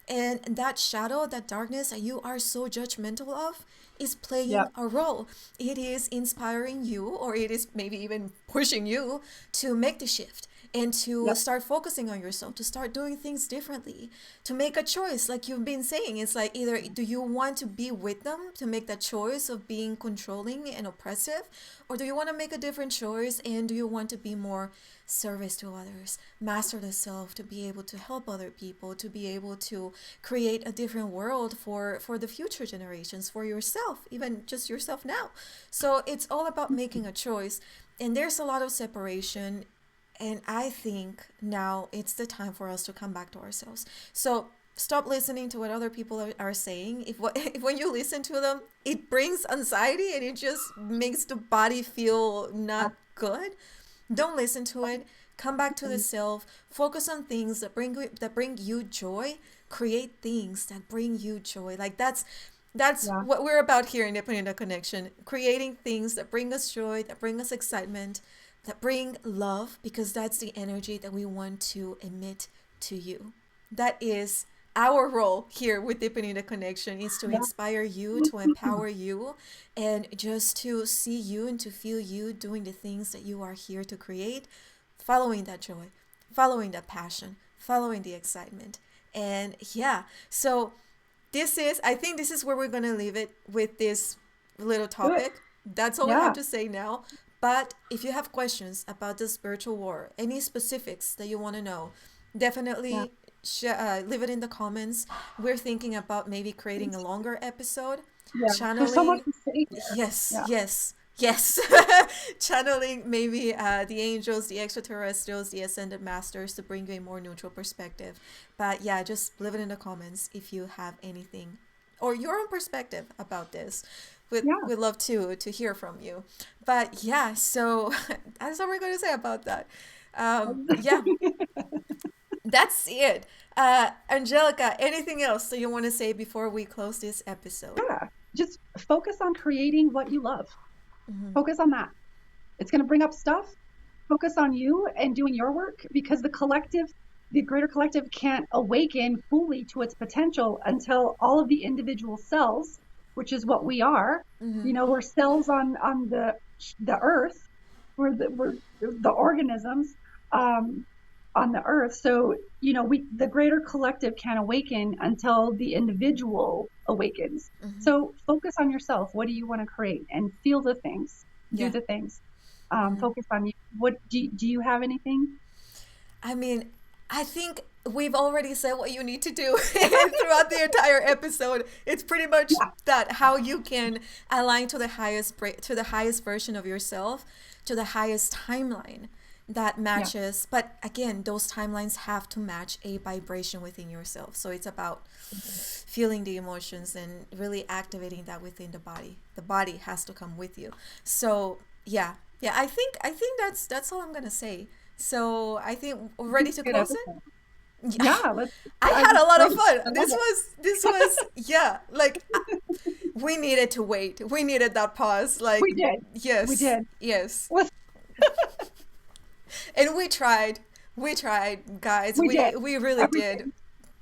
And that shadow, that darkness that you are so judgmental of is yeah. playing a role. It is inspiring you, or it is maybe even pushing you to make the shift and to Yep. start focusing on yourself, to start doing things differently, to make a choice. Like you've been saying, it's like either do you want to be with them to make that choice of being controlling and oppressive, or do you want to make a different choice and do you want to be more service to others, master the self, to be able to help other people, to be able to create a different world for the future generations, for yourself, even just yourself now. So it's all about making a choice. And there's a lot of separation, and I think now it's the time for us to come back to ourselves. So stop listening to what other people are saying. If when you listen to them, it brings anxiety and it just makes the body feel not good, don't listen to it. Come back to the self. Focus on things that bring you joy. Create things that bring you joy. Like that's Yeah. what we're about here in Deepening the Connection. Creating things that bring us joy, that bring us excitement, that bring love, because that's the energy that we want to emit to you. That is our role here with Deepening the Connection is to Yeah. inspire you, to empower you, and just to see you and to feel you doing the things that you are here to create, following that joy, following that passion, following the excitement. And yeah, so I think this is where we're going to leave it with this little Good. topic. That's all I have Yeah. to say now. But if you have questions about the spiritual war, any specifics that you want to know, Yeah. definitely leave it in the comments. We're thinking about maybe creating a longer episode, Yeah. There's so much channeling. to say there. Yes, Yeah. yes, yes. Channeling maybe the angels, the extraterrestrials, the ascended masters to bring you a more neutral perspective. But yeah, just leave it in the comments if you have anything or your own perspective about this. Yeah. We'd love to hear from you. But yeah, so that's all we're going to say about that. Yeah, that's it. Angelica, anything else that you want to say before we close this episode? Yeah. Just focus on creating what you love. Mm-hmm. Focus on that. It's going to bring up stuff. Focus on you and doing your work because the greater collective can't awaken fully to its potential until all of the individual cells, which is what we are, Mm-hmm. we're cells on the earth, we're the organisms um, on the earth. So, we the greater collective can't awaken until the individual awakens. Mm-hmm. So focus on yourself. What do you want to create? And feel the things, do Yeah. the things. Mm-hmm. Focus on you. What do you have anything? I mean, I think we've already said what you need to do throughout the entire episode. It's pretty much Yeah, that how you can align to the to the highest version of yourself, to the highest timeline that yeah, matches. But again, those timelines have to match a vibration within yourself. So it's about feeling the emotions and really activating that within the body. The body has to come with you. So yeah, yeah. I think that's all I'm gonna say. So I think we're this is ready a to good close it. episode. Yeah, Yeah, let's. I I had a lot of great. I fun. love it. This was yeah. Like we needed to wait. We needed that pause. Like We did. We yes, did. yes. Let's, And we tried. We tried, guys. we did We really did. everything.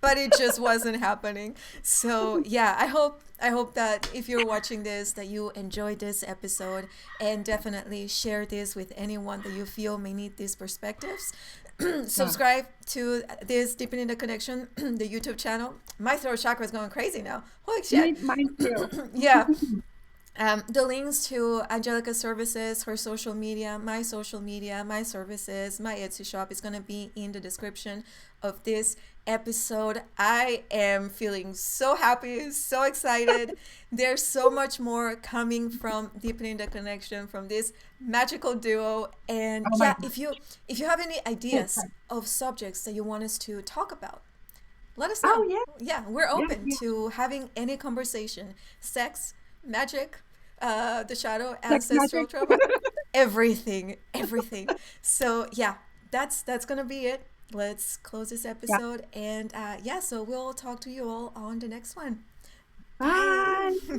But it just wasn't happening. So yeah, I hope that if you're watching this that you enjoyed this episode and definitely share this with anyone that you feel may need these perspectives. Yeah. Subscribe to this Deepening the Connection, the YouTube channel. My throat chakra is going crazy now. Holy shit. Mine too. Yeah. The links to Angelica's services, her social media, my services, my Etsy shop is going to be in the description of this episode. I am feeling so happy, so excited. There's so much more coming from Deepening the Connection from this magical duo. And Oh my yeah, God. if you have any ideas Okay. of subjects that you want us to talk about, let us Oh know. yeah. Yeah, we're Yeah. open Yeah. to having any conversation. Sex, magic, the shadow, Sex ancestral magic. trauma, everything, everything. So yeah, that's gonna be it. Let's close this Yeah. episode, and yeah, so we'll talk to you all on the next one. Bye. Bye.